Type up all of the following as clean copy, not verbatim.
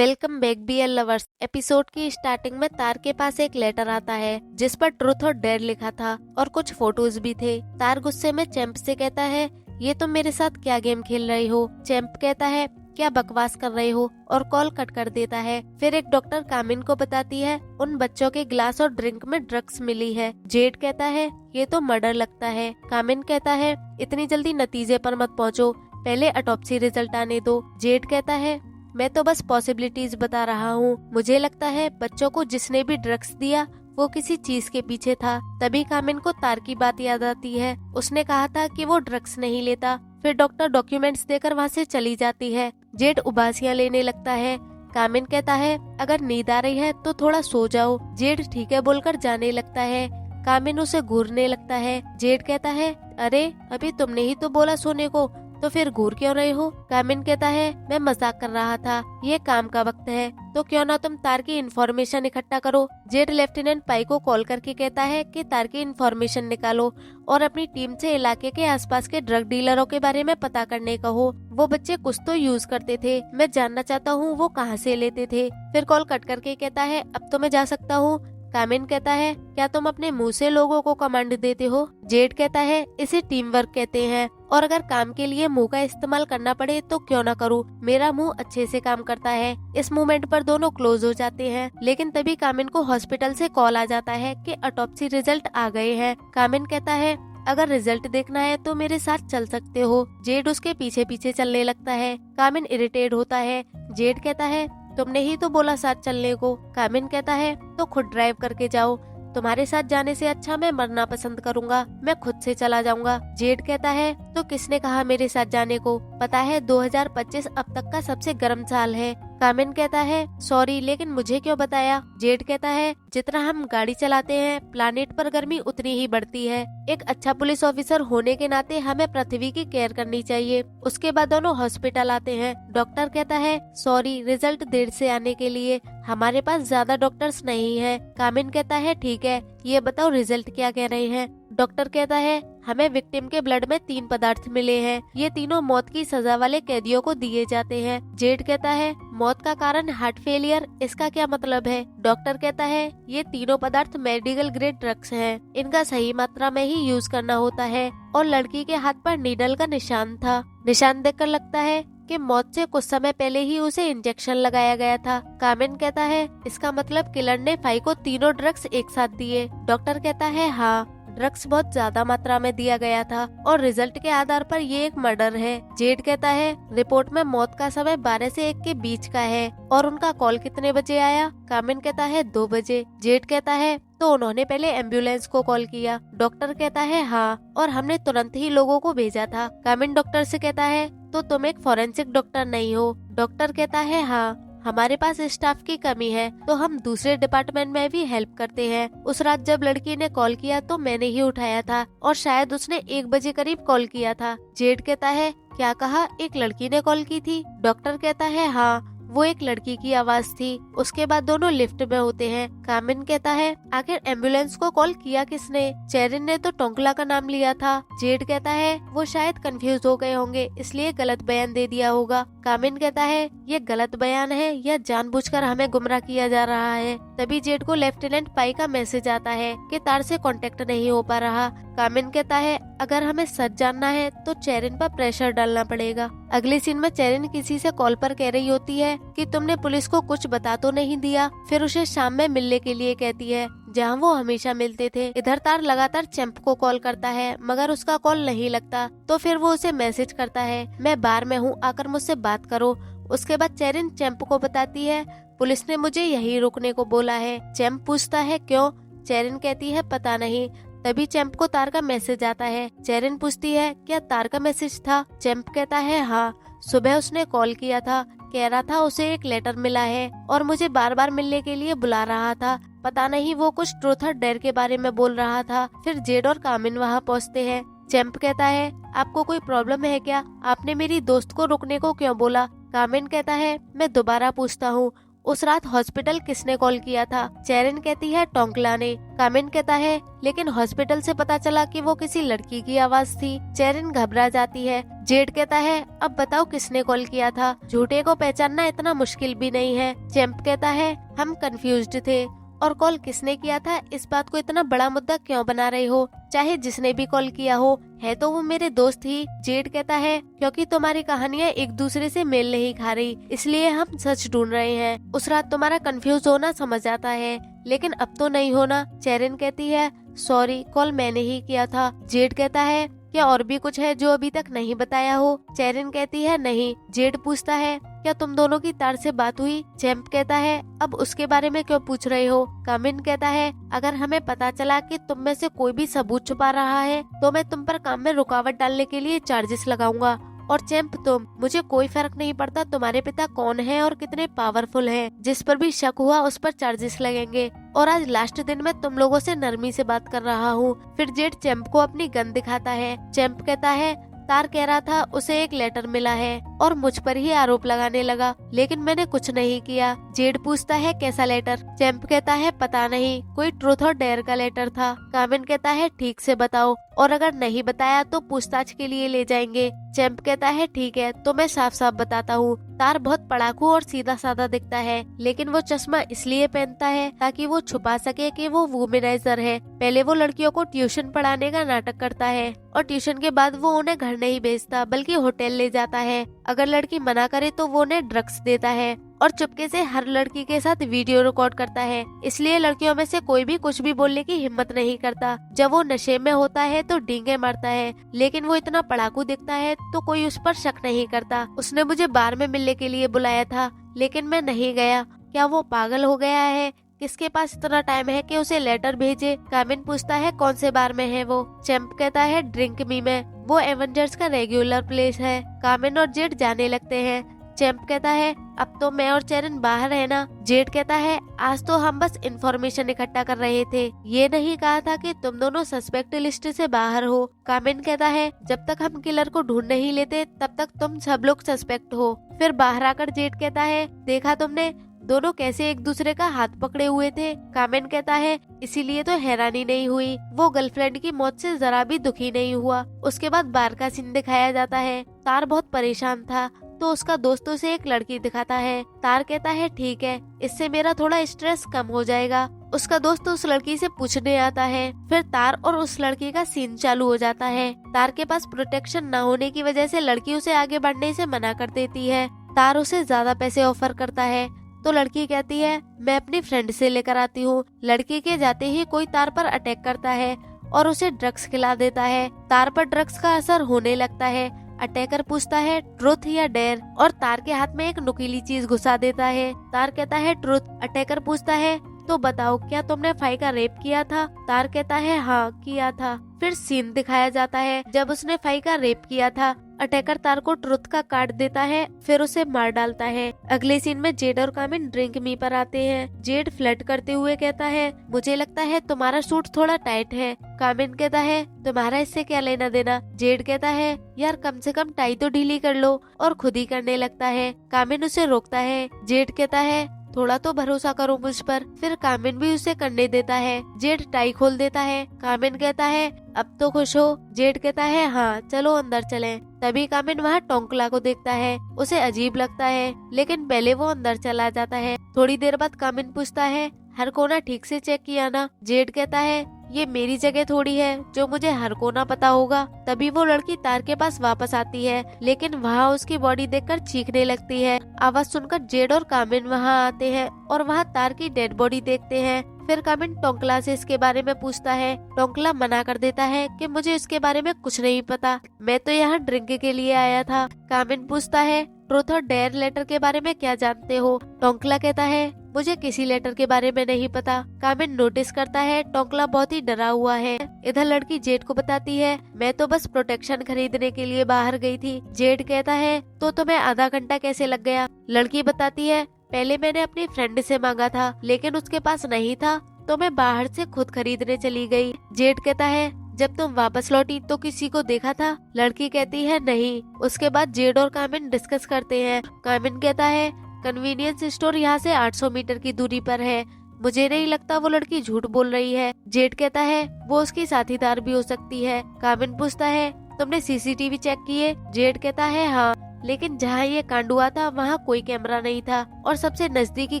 Welcome back BL lovers. Episode की starting में तार के पास एक लेटर आता है जिस पर ट्रुथ और डेयर लिखा था और कुछ फोटोज भी थे। तार गुस्से में चैंप से कहता है, ये तुम मेरे साथ क्या गेम खेल रहे हो। चैंप कहता है, क्या बकवास कर रहे हो, और कॉल कट कर देता है। फिर एक डॉक्टर कामिन को बताती है उन बच्चों के ग्लास और ड्रिंक में ड्रग्स मिली है। जेड कहता है, ये तो मर्डर लगता है। कामिन कहता है, इतनी जल्दी नतीजे पर मत पहुँचो, पहले ऑटोप्सी रिजल्ट आने दो। जेड कहता है, मैं तो बस पॉसिबिलिटीज बता रहा हूँ। मुझे लगता है बच्चों को जिसने भी ड्रग्स दिया वो किसी चीज के पीछे था। तभी कामिन को तार की बात याद आती है। उसने कहा था कि वो ड्रग्स नहीं लेता। फिर डॉक्टर डॉक्यूमेंट्स देकर वहाँ से चली जाती है। जेड उबासियां लेने लगता है। कामिन कहता है, अगर नींद आ रही है तो थोड़ा सो जाओ। जेड ठीक है बोलकर जाने लगता है। कामिन उसे घूरने लगता है। जेड कहता है, अरे अभी तुमने ही तो बोला सोने को, तो फिर घूर क्यों रहे हो। कामिन कहता है, मैं मजाक कर रहा था, ये काम का वक्त है, तो क्यों ना तुम तार की इन्फॉर्मेशन इकट्ठा करो। जेड लेफ्टिनेंट पाई को कॉल करके कहता है कि तार की इन्फॉर्मेशन निकालो और अपनी टीम से इलाके के आसपास के ड्रग डीलरों के बारे में पता करने कहो। वो बच्चे कुछ तो यूज करते थे, मैं जानना चाहता हूँ वो कहाँ से लेते थे। फिर कॉल कट करके कहता है, अब तो मैं जा सकता हूँ। कामिन कहता है, क्या तुम अपने मुंह से लोगों को कमांड देते हो। जेड कहता है, इसे टीम वर्क कहते हैं, और अगर काम के लिए मुंह का इस्तेमाल करना पड़े तो क्यों ना करूं, मेरा मुंह अच्छे से काम करता है। इस मोमेंट पर दोनों क्लोज हो जाते हैं, लेकिन तभी कामिन को हॉस्पिटल से कॉल आ जाता है कि ऑटोप्सी रिजल्ट आ गए हैं। कामिन कहता है, अगर रिजल्ट देखना है तो मेरे साथ चल सकते हो। जेड उसके पीछे पीछे चलने लगता है। कामिन इरिटेट होता है। जेड कहता है, तुमने ही तो बोला साथ चलने को। कामिन कहता है, तो खुद ड्राइव करके जाओ, तुम्हारे साथ जाने से अच्छा मैं मरना पसंद करूंगा, मैं खुद से चला जाऊंगा। जेड कहता है, तो किसने कहा मेरे साथ जाने को, पता है 2025 अब तक का सबसे गर्म साल है। कामिन कहता है, सॉरी लेकिन मुझे क्यों बताया। जेड कहता है, जितना हम गाड़ी चलाते हैं प्लानेट पर गर्मी उतनी ही बढ़ती है। एक अच्छा पुलिस ऑफिसर होने के नाते हमें पृथ्वी की केयर करनी चाहिए। उसके बाद दोनों हॉस्पिटल आते हैं। डॉक्टर कहता है, सॉरी रिजल्ट देर से आने के लिए, हमारे पास ज्यादा डॉक्टर्स नहीं है। कामिन कहता है, ठीक है, ये बताओ रिजल्ट क्या कह रहे हैं। डॉक्टर कहता है, हमें विक्टिम के ब्लड में 3 पदार्थ मिले हैं, ये तीनों मौत की सजा वाले कैदियों को दिए जाते हैं। जेड कहता है, मौत का कारण हार्ट फेलियर, इसका क्या मतलब है। डॉक्टर कहता है, ये तीनों पदार्थ मेडिकल ग्रेड ड्रग्स हैं, इनका सही मात्रा में ही यूज करना होता है, और लड़की के हाथ पर नीडल का निशान था। निशान देखकर लगता है कि मौत से कुछ समय पहले ही उसे इंजेक्शन लगाया गया था। कामिन कहता है, इसका मतलब किलर ने फाई को तीनों ड्रग्स एक साथ दिए। डॉक्टर कहता है, हाँ, ड्रग्स बहुत ज्यादा मात्रा में दिया गया था और रिजल्ट के आधार पर ये एक मर्डर है। जेड कहता है, रिपोर्ट में मौत का समय 12 से 1 के बीच का है, और उनका कॉल कितने बजे आया। कामिन कहता है, 2 बजे। जेड कहता है, तो उन्होंने पहले एम्बुलेंस को कॉल किया। डॉक्टर कहता है, हाँ, और हमने तुरंत ही लोगों को भेजा था। कामिन डॉक्टर से कहता है, तो तुम एक फॉरेंसिक डॉक्टर नहीं हो। डॉक्टर कहता है, हाँ, हमारे पास स्टाफ की कमी है तो हम दूसरे डिपार्टमेंट में भी हेल्प करते हैं। उस रात जब लड़की ने कॉल किया तो मैंने ही उठाया था, और शायद उसने 1 बजे करीब कॉल किया था। जेड कहता है, क्या कहा, एक लड़की ने कॉल की थी। डॉक्टर कहता है, हाँ, वो एक लड़की की आवाज थी। उसके बाद दोनों लिफ्ट में होते हैं। कामिन कहता है, आखिर एम्बुलेंस को कॉल किया किसने। चेरिन ने तो टोंकला का नाम लिया था। जेड कहता है, वो शायद कंफ्यूज हो गए होंगे इसलिए गलत बयान दे दिया होगा। कामिन कहता है, ये गलत बयान है या जानबूझकर हमें गुमराह किया जा रहा है। तभी जेड को लेफ्टिनेंट पाई का मैसेज आता है कि तार से कांटेक्ट नहीं हो पा रहा। कामिन कहता है, अगर हमें सच जानना है तो चेरिन पर प्रेशर डालना पड़ेगा। अगले सीन में चेरिन किसी से कॉल पर कह रही होती है कि तुमने पुलिस को कुछ बता तो नहीं दिया। फिर उसे शाम में मिलने के लिए कहती है जहां वो हमेशा मिलते थे। इधर तार लगातार चैंप को कॉल करता है मगर उसका कॉल नहीं लगता, तो फिर वो उसे मैसेज करता है, मैं बार में हूँ, आकर मुझसे बात करो। उसके बाद चेरिन चैंप को बताती है, पुलिस ने मुझे यहीं रुकने को बोला है। चैंप पूछता है, क्यों। चेरिन कहती है, पता नहीं। तभी चैंप को तार का मैसेज आता है। चेरिन पूछती है, क्या तार का मैसेज था। चैंप कहता है, हाँ, सुबह उसने कॉल किया था, कह रहा था उसे एक लेटर मिला है और मुझे बार बार मिलने के लिए बुला रहा था। पता नहीं वो कुछ ट्रूथ और डेयर के बारे में बोल रहा था। फिर जेड और कामिन वहाँ पहुँचते हैं। चैंप कहता है, आपको कोई प्रॉब्लम है क्या, आपने मेरी दोस्त को रुकने को क्यों बोला। कामिन कहता है, मैं दोबारा पूछता हूँ, उस रात हॉस्पिटल किसने कॉल किया था? चेरिन कहती है टोंकला ने। कामिन कहता है लेकिन हॉस्पिटल से पता चला कि वो किसी लड़की की आवाज थी। चेरिन घबरा जाती है। जेड कहता है अब बताओ किसने कॉल किया था? झूठे को पहचानना इतना मुश्किल भी नहीं है। चैंप कहता है हम कंफ्यूज्ड थे और कॉल किसने किया था इस बात को इतना बड़ा मुद्दा क्यों बना रहे हो? चाहे जिसने भी कॉल किया हो, है तो वो मेरे दोस्त ही। जेड कहता है क्योंकि तुम्हारी कहानियां एक दूसरे से मेल नहीं खा रही, इसलिए हम सच ढूंढ रहे हैं। उस रात तुम्हारा कंफ्यूज होना समझ आता है, लेकिन अब तो नहीं होना। चेरिन कहती है सॉरी, कॉल मैंने ही किया था। जेड कहता है क्या और भी कुछ है जो अभी तक नहीं बताया हो? चेरिन कहती है नहीं। जेड पूछता है क्या तुम दोनों की तार से बात हुई? चैंप कहता है अब उसके बारे में क्यों पूछ रहे हो? कामिन कहता है अगर हमें पता चला कि तुम में से कोई भी सबूत छुपा रहा है तो मैं तुम पर काम में रुकावट डालने के लिए चार्जेस लगाऊंगा। और चैंप तुम, मुझे कोई फर्क नहीं पड़ता तुम्हारे पिता कौन है और कितने पावरफुल हैं, जिस पर भी शक हुआ उस पर चार्जेस लगेंगे। और आज लास्ट दिन मैं तुम लोगों से नरमी से बात कर रहा हूँ। फिर जेड चैंप को अपनी गन दिखाता है। चैंप कहता है तार कह रहा था उसे एक लेटर मिला है और मुझ पर ही आरोप लगाने लगा, लेकिन मैंने कुछ नहीं किया। जेड पूछता है कैसा लेटर? चैंप कहता है पता नहीं, कोई ट्रूथ और डेयर का लेटर था। कामिन कहता है ठीक से बताओ, और अगर नहीं बताया तो पूछताछ के लिए ले जाएंगे। चैंप कहता है ठीक है, तो मैं साफ साफ बताता हूँ। तार बहुत पढ़ाकू और सीधा साधा दिखता है, लेकिन वो चश्मा इसलिए पहनता है ताकि वो छुपा सके कि वो वुमेनाइजर है। पहले वो लड़कियों को ट्यूशन पढ़ाने का नाटक करता है और ट्यूशन के बाद वो उन्हें घर नहीं भेजता बल्कि होटल ले जाता है। अगर लड़की मना करे तो वो उन्हें ड्रग्स देता है और चुपके से हर लड़की के साथ वीडियो रिकॉर्ड करता है। इसलिए लड़कियों में से कोई भी कुछ भी बोलने की हिम्मत नहीं करता। जब वो नशे में होता है तो डींगे मारता है, लेकिन वो इतना पढ़ाकू दिखता है तो कोई उस पर शक नहीं करता। उसने मुझे बार में मिलने के लिए बुलाया था, लेकिन मैं नहीं गया। क्या वो पागल हो गया है? किसके पास इतना टाइम है कि उसे लेटर भेजे? कामिन पूछता है कौन से बार में है वो? चैंप कहता है ड्रिंक मी में, वो एवेंजर्स का रेगुलर प्लेस है। कामिन और जेड जाने लगते हैं। चैंप कहता है अब तो मैं और चेरिन बाहर है ना? जेड कहता है आज तो हम बस इंफॉर्मेशन इकट्ठा कर रहे थे, ये नहीं कहा था कि तुम दोनों सस्पेक्ट लिस्ट से बाहर हो। कामिन कहता है जब तक हम किलर को ढूंढ नहीं लेते तब तक तुम सब लोग सस्पेक्ट हो। फिर बाहर आकर जेड कहता है देखा तुमने, दोनों कैसे एक दूसरे का हाथ पकड़े हुए थे। कामिन कहता है इसीलिए तो हैरानी नहीं हुई, वो गर्लफ्रेंड की मौत से जरा भी दुखी नहीं हुआ। उसके बाद बार का सीन दिखाया जाता है। तार बहुत परेशान था तो उसका दोस्तों से एक लड़की दिखाता है। तार कहता है ठीक है, इससे मेरा थोड़ा स्ट्रेस कम हो जाएगा। उसका दोस्त उस लड़की से पूछने आता है। फिर तार और उस लड़की का सीन चालू हो जाता है। तार के पास प्रोटेक्शन न होने की वजह से लड़की उसे आगे बढ़ने से मना कर देती है। तार उसे ज्यादा पैसे ऑफर करता है तो लड़की कहती है मैं अपनी फ्रेंड से लेकर आती हूँ। लड़की के जाते ही कोई तार पर अटैक करता है और उसे ड्रग्स खिला देता है। तार पर ड्रग्स का असर होने लगता है। अटैकर पूछता है ट्रुथ या डेयर, और तार के हाथ में एक नुकीली चीज घुसा देता है। तार कहता है ट्रुथ। अटैकर पूछता है तो बताओ क्या तुमने फाई का रेप किया था? तार कहता है हाँ किया था। फिर सीन दिखाया जाता है जब उसने फाई का रेप किया था। अटैकर तार को ट्रुथ का काट देता है, फिर उसे मार डालता है। अगले सीन में जेड और कामिन ड्रिंक मी पर आते हैं। जेड फ्लर्ट करते हुए कहता है मुझे लगता है तुम्हारा सूट थोड़ा टाइट है। कामिन कहता है तुम्हारा इससे क्या लेना देना? जेड कहता है यार कम से कम टाई तो ढीली कर लो, और खुद ही करने लगता है। कामिन उसे रोकता है। जेड कहता है थोड़ा तो भरोसा करो मुझ पर। फिर कामिन भी उसे करने देता है। जेड टाई खोल देता है। कामिन कहता है अब तो खुश हो? जेड कहता है हाँ चलो अंदर चलें। तभी कामिन वहाँ टोंकला को देखता है। उसे अजीब लगता है, लेकिन पहले वो अंदर चला जाता है। थोड़ी देर बाद कामिन पूछता है हर कोना ठीक से चेक किया ना? जेड कहता है ये मेरी जगह थोड़ी है जो मुझे हर कोना पता होगा। तभी वो लड़की तार के पास वापस आती है, लेकिन वहाँ उसकी बॉडी देखकर चीखने लगती है। आवाज सुनकर जेड और कामिन वहाँ आते हैं और वहाँ तार की डेड बॉडी देखते हैं। फिर कामिन टोंकला से इसके बारे में पूछता है। टोंकला मना कर देता है कि मुझे इसके बारे में कुछ नहीं पता, मैं तो यहाँ ड्रिंक के लिए आया था। कामिन पूछता है ट्रुथ और डेयर लेटर के बारे में क्या जानते हो? टोंकला कहता है मुझे किसी लेटर के बारे में नहीं पता। कामिन नोटिस करता है टोंकला बहुत ही डरा हुआ है। इधर लड़की जेड को बताती है मैं तो बस प्रोटेक्शन खरीदने के लिए बाहर गई थी। जेड कहता है तो तुम्हें आधा घंटा कैसे लग गया? लड़की बताती है पहले मैंने अपनी फ्रेंड से मांगा था, लेकिन उसके पास नहीं था तो मैं बाहर से खुद खरीदने चली गई। जेड कहता है जब तुम वापस लौटी तो किसी को देखा था? लड़की कहती है नहीं। उसके बाद जेड और कामिन डिस्कस करते हैं। कामिन कहता है कन्वीनियंस स्टोर यहाँ से 800 मीटर की दूरी पर है। मुझे नहीं लगता वो लड़की झूठ बोल रही है। जेड कहता है वो उसकी साथीदार भी हो सकती है। कामिन पूछता है तुमने सीसीटीवी चेक किए? जेड कहता है हाँ, लेकिन जहाँ ये कांड हुआ था वहाँ कोई कैमरा नहीं था और सबसे नजदीकी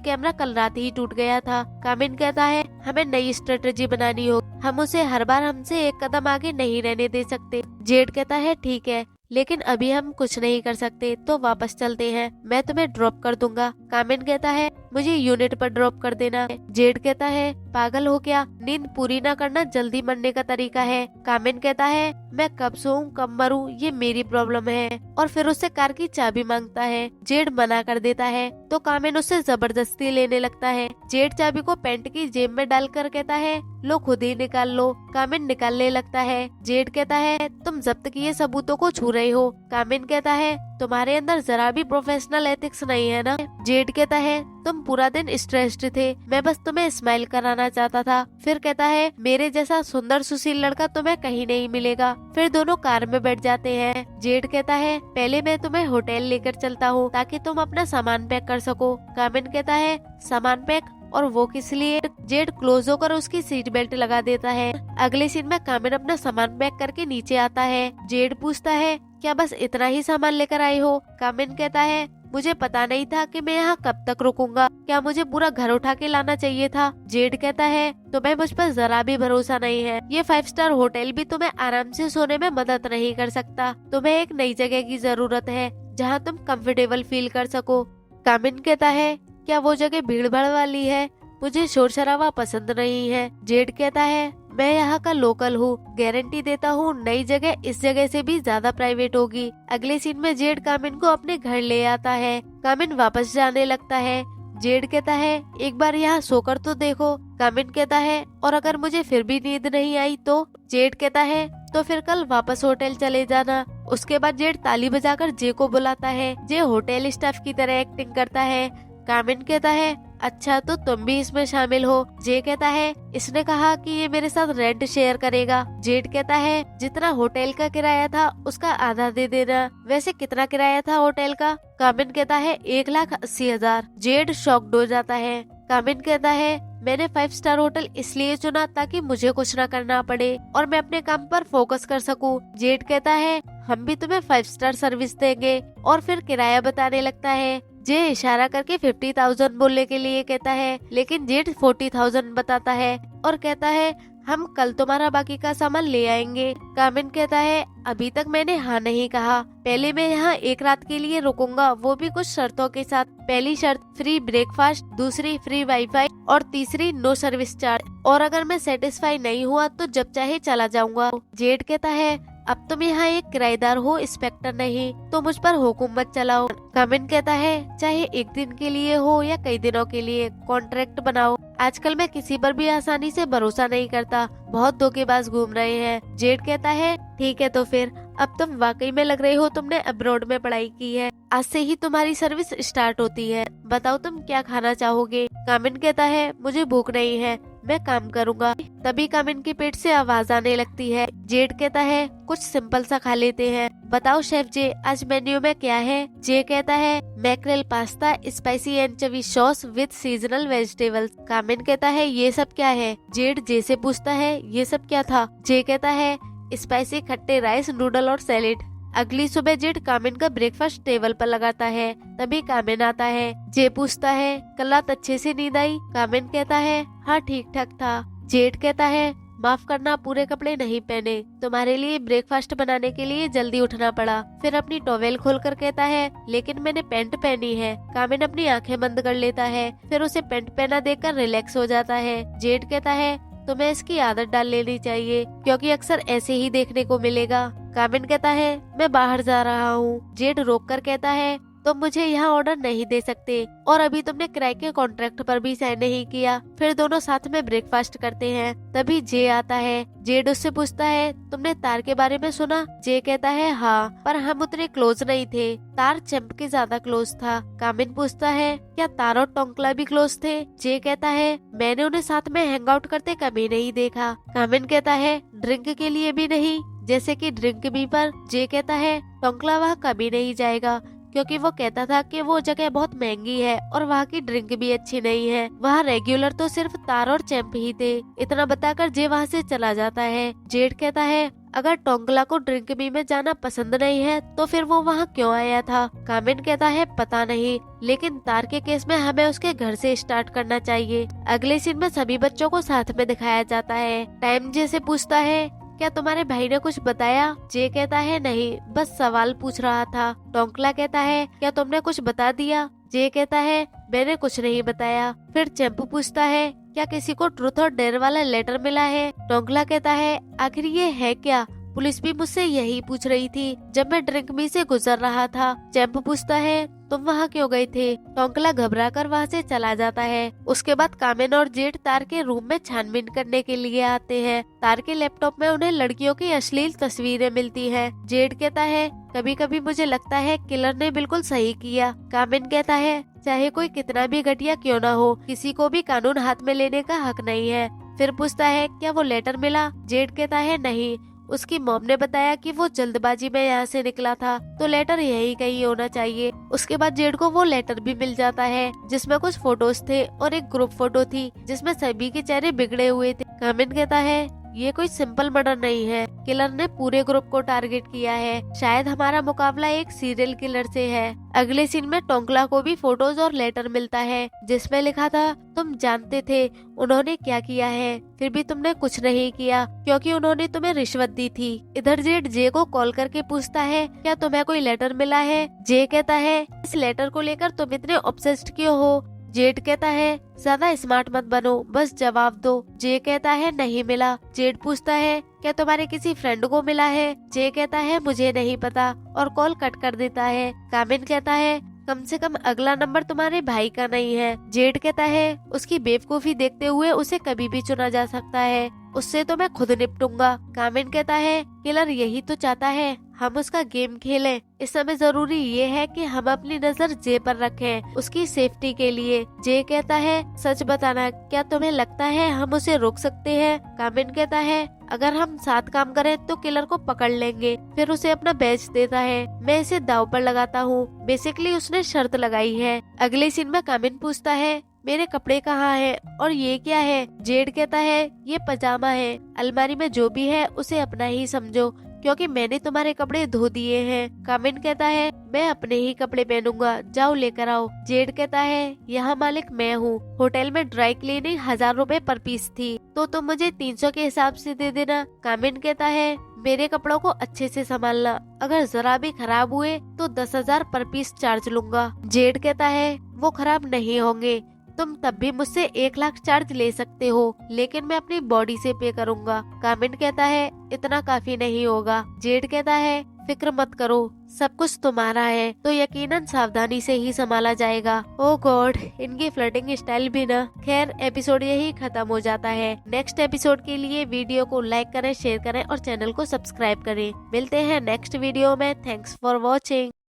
कैमरा कल रात ही टूट गया था। कामिन कहता है हमें नई स्ट्रेटेजी बनानी होगी, हम उसे हर बार हमसे एक कदम आगे नहीं रहने दे सकते। जेड कहता है ठीक है, लेकिन अभी हम कुछ नहीं कर सकते, तो वापस चलते हैं, मैं तुम्हें ड्रॉप कर दूंगा। कामिन कहता है मुझे यूनिट पर ड्रॉप कर देना। जेड कहता है पागल हो क्या, नींद पूरी न करना जल्दी मरने का तरीका है। कामिन कहता है मैं कब सोऊं कब मरूं ये मेरी प्रॉब्लम है, और फिर उससे कार की चाबी मांगता है। जेड मना कर देता है तो कामिन उससे जबरदस्ती लेने लगता है। जेड चाबी को पैंट की जेब में डालकर कहता है लो खुद ही निकाल लो। कामिन निकालने लगता है। जेड कहता है तुम जब्त किए सबूतों को छू रहे हो। कामिन कहता है तुम्हारे अंदर जरा भी प्रोफेशनल एथिक्स नहीं है ना। जेड कहता है तुम पूरा दिन स्ट्रेस्ड थे, मैं बस तुम्हें स्माइल कराना चाहता था। फिर कहता है मेरे जैसा सुंदर सुशील लड़का तुम्हें कहीं नहीं मिलेगा। फिर दोनों कार में बैठ जाते हैं। जेड कहता है पहले मैं तुम्हें होटल लेकर चलता हूँ ताकि तुम अपना सामान पैक कर सको। कामिन कहता है सामान पैक, और वो किस लिए? जेड क्लोज होकर उसकी सीट बेल्ट लगा देता है। अगले सीन में कामिन अपना सामान पैक करके नीचे आता है। जेड पूछता है क्या बस इतना ही सामान लेकर आई हो? कामिन कहता है मुझे पता नहीं था कि मैं यहाँ कब तक रुकूंगा, क्या मुझे पूरा घर उठा के लाना चाहिए था? जेड कहता है तुम्हें मुझ पर जरा भी भरोसा नहीं है, ये 5 स्टार होटल भी तुम्हें आराम से सोने में मदद नहीं कर सकता, तुम्हें एक नई जगह की जरूरत है जहाँ तुम कंफर्टेबल फील कर सको। कामिन कहता है क्या वो जगह भीड़ भाड़ वाली है? मुझे शोर शराबा पसंद नहीं है। जेड कहता है मैं यहाँ का लोकल हूँ, गारंटी देता हूँ नई जगह इस जगह से भी ज्यादा प्राइवेट होगी। अगले सीन में जेड कामिन को अपने घर ले आता है। कामिन वापस जाने लगता है। जेड कहता है एक बार यहाँ सोकर तो देखो। कामिन कहता है और अगर मुझे फिर भी नींद नहीं आई तो? जेड कहता है तो फिर कल वापस होटल चले जाना। उसके बाद जेड ताली बजाकर जे को बुलाता है। जे होटल स्टाफ की तरह एक्टिंग करता है। कामिन कहता है अच्छा तो तुम भी इसमें शामिल हो। जे कहता है इसने कहा कि ये मेरे साथ रेंट शेयर करेगा। जेड कहता है जितना होटल का किराया था उसका आधा दे देना। वैसे कितना किराया था होटल का? कामिन कहता है 1,80,000। जेड शॉक्ड हो जाता है। कामिन कहता है मैंने 5 स्टार होटल इसलिए चुना ताकि मुझे कुछ न करना पड़े और मैं अपने काम पर फोकस कर सकूं। जेड कहता है हम भी तुम्हें 5 स्टार सर्विस देंगे, और फिर किराया बताने लगता है। जे इशारा करके 50,000 बोलने के लिए कहता है, लेकिन जेड 40,000 बताता है और कहता है हम कल तुम्हारा बाकी का सामान ले आएंगे। कामिन कहता है अभी तक मैंने हाँ नहीं कहा, पहले मैं यहाँ एक रात के लिए रुकूंगा, वो भी कुछ शर्तों के साथ। पहली शर्त फ्री ब्रेकफास्ट, दूसरी फ्री वाईफाई और तीसरी नो सर्विस चार्ज, और अगर मैं सेटिस्फाई नहीं हुआ तो जब चाहे चला जाऊंगा। जेड कहता है अब तुम यहाँ एक किराएदार हो, इंस्पेक्टर नहीं, तो मुझ पर हुकुम मत चलाओ। कामिन कहता है चाहे एक दिन के लिए हो या कई दिनों के लिए, कॉन्ट्रैक्ट बनाओ। आजकल मैं किसी पर भी आसानी से भरोसा नहीं करता, बहुत धोखेबाज घूम रहे हैं। जेड कहता है ठीक है तो फिर अब तुम वाकई में लग रहे हो तुमने अब्रॉड में पढ़ाई की है, आज से ही तुम्हारी सर्विस स्टार्ट होती है, बताओ तुम क्या खाना चाहोगे? कामिन कहता है मुझे भूख नहीं है, मैं काम करूंगा। तभी कामिन के पेट से आवाज आने लगती है। जेड कहता है कुछ सिंपल सा खा लेते हैं, बताओ शेफ जे आज मेन्यू में क्या है? जे कहता है mackerel pasta, spicy anchovy sauce with seasonal vegetables. कामिन कहता है ये सब क्या है? जेड जे से पूछता है ये सब क्या था? जे कहता है स्पाइसी खट्टे राइस, नूडल और सैलेड। अगली सुबह जेड कामिन का ब्रेकफास्ट टेबल पर लगाता है। तभी कामिन आता है। जे पूछता है कल रात अच्छे से नींद आई? कामिन कहता है हाँ ठीक ठाक था। जेड कहता है माफ करना, पूरे कपड़े नहीं पहने, तुम्हारे लिए ब्रेकफास्ट बनाने के लिए जल्दी उठना पड़ा। फिर अपनी टॉवेल खोलकर कहता है लेकिन मैंने पैंट पहनी है। कामिन अपनी आंखें बंद कर लेता है, फिर उसे पैंट पहना देखकर रिलैक्स हो जाता है। जेड कहता है तुम्हें इसकी आदत डाल लेनी चाहिए क्योंकि अक्सर ऐसे ही देखने को मिलेगा। कामिन कहता है मैं बाहर जा रहा हूँ। जेड रोक कर कहता है तुम मुझे यहाँ ऑर्डर नहीं दे सकते, और अभी तुमने किराए के कॉन्ट्रैक्ट पर भी साइन नहीं किया। फिर दोनों साथ में ब्रेकफास्ट करते हैं। तभी जे आता है। जेड उससे पूछता है तुमने तार के बारे में सुना? जे कहता है हाँ, पर हम उतने क्लोज नहीं थे, तार चैंप के ज्यादा क्लोज था। कामिन पूछता है क्या तार और टोंकला भी क्लोज थे? जे कहता है मैंने उन्हें साथ में हैंग आउट करते कभी नहीं देखा। कामिन कहता है ड्रिंक के लिए भी नहीं, जैसे कि ड्रिंक भी पर? जे कहता है टोंकला वहाँ कभी नहीं जाएगा क्योंकि वो कहता था कि वो जगह बहुत महंगी है और वहाँ की ड्रिंक भी अच्छी नहीं है। वहाँ रेगुलर तो सिर्फ तार और चैंप ही थे। इतना बताकर जे वहाँ से चला जाता है। जेड कहता है अगर टोंकला को ड्रिंक बी में जाना पसंद नहीं है तो फिर वो वहाँ क्यों आया था। कामिन कहता है पता नहीं, लेकिन तार के केस में हमें उसके घर से स्टार्ट करना चाहिए। अगले सीन में सभी बच्चों को साथ में दिखाया जाता है। टाइम जे से पूछता है क्या तुम्हारे भाई ने कुछ बताया? जे कहता है नहीं, बस सवाल पूछ रहा था। टोंकला कहता है क्या तुमने कुछ बता दिया? जे कहता है मैंने कुछ नहीं बताया। फिर चैंपू पूछता है क्या किसी को ट्रूथ और डेयर वाला लेटर मिला है? टोंकला कहता है आखिर ये है क्या? पुलिस भी मुझसे यही पूछ रही थी जब मैं ड्रिंक मी से गुजर रहा था। चैंपू पूछता है तुम वहाँ क्यों गए थे? टोंकला घबराकर वहाँ से चला जाता है। उसके बाद कामिन और जेड तार के रूम में छानबीन करने के लिए आते हैं। तार के लैपटॉप में उन्हें लड़कियों की अश्लील तस्वीरें मिलती हैं। जेड कहता है कभी कभी मुझे लगता है किलर ने बिल्कुल सही किया। कामिन कहता है चाहे कोई कितना भी घटिया क्यों न हो, किसी को भी कानून हाथ में लेने का हक नहीं है। फिर पूछता है क्या वो लेटर मिला? जेड कहता है नहीं, उसकी मॉम ने बताया कि वो जल्दबाजी में यहाँ से निकला था तो लेटर यही कहीं होना चाहिए। उसके बाद जेड को वो लेटर भी मिल जाता है जिसमें कुछ फोटोज थे और एक ग्रुप फोटो थी जिसमें सभी के चेहरे बिगड़े हुए थे। कामिन कहता है ये कोई सिंपल मर्डर नहीं है, किलर ने पूरे ग्रुप को टारगेट किया है। शायद हमारा मुकाबला एक सीरियल किलर से है। अगले सीन में टोंकला को भी फोटोज और लेटर मिलता है जिसमें लिखा था तुम जानते थे उन्होंने क्या किया है, फिर भी तुमने कुछ नहीं किया क्योंकि उन्होंने तुम्हें रिश्वत दी थी। इधर जेड जे को कॉल करके पूछता है क्या तुम्हें कोई लेटर मिला है? जे कहता है इस लेटर को लेकर तुम इतने ऑब्सेस्ड क्यों हो? जेड कहता है ज्यादा स्मार्ट मत बनो, बस जवाब दो। जे कहता है नहीं मिला। जेड पूछता है क्या तुम्हारे किसी फ्रेंड को मिला है? जे कहता है मुझे नहीं पता और कॉल कट कर देता है। कामिन कहता है कम से कम अगला नंबर तुम्हारे भाई का नहीं है। जेड कहता है उसकी बेवकूफी देखते हुए उसे कभी भी चुना जा सकता है, उससे तो मैं खुद निपटूंगा। कामिन कहता है किलर यही तो चाहता है हम उसका गेम खेलें। इस समय जरूरी ये है कि हम अपनी नजर जे पर रखें उसकी सेफ्टी के लिए। जे कहता है सच बताना, क्या तुम्हें लगता है हम उसे रोक सकते हैं? कामिन कहता है अगर हम साथ काम करें तो किलर को पकड़ लेंगे। फिर उसे अपना बैच देता है। मैं इसे दाव पर लगाता हूँ। बेसिकली उसने शर्त लगाई है। अगले सीन में कामिन पूछता है मेरे कपड़े कहाँ हैं और ये क्या है? जेड कहता है ये पजामा है, अलमारी में जो भी है उसे अपना ही समझो क्योंकि मैंने तुम्हारे कपड़े धो दिए हैं। कामिन कहता है मैं अपने ही कपड़े पहनूंगा, जाओ लेकर आओ। जेड कहता है यहाँ मालिक मैं हूँ। होटल में ड्राई क्लीनिंग 1000 रुपए पर पीस थी तो तुम मुझे 300 के हिसाब से दे देना। कामिन कहता है मेरे कपड़ों को अच्छे से संभालना, अगर जरा भी खराब हुए तो 10,000 पर पीस चार्ज लूंगा। जेड कहता है वो खराब नहीं होंगे, तुम तब भी मुझसे 1 लाख चार्ज ले सकते हो, लेकिन मैं अपनी बॉडी से पे करूंगा। कामिन कहता है इतना काफी नहीं होगा। जेड कहता है फिक्र मत करो, सब कुछ तुम्हारा है तो यकीनन सावधानी से ही संभाला जाएगा। ओ गॉड, इनकी फ्लर्टिंग स्टाइल भी ना। खैर एपिसोड यही खत्म हो जाता है। नेक्स्ट एपिसोड के लिए वीडियो को लाइक करें, शेयर करें और चैनल को सब्सक्राइब करें। मिलते हैं नेक्स्ट वीडियो में। Thanks for watching.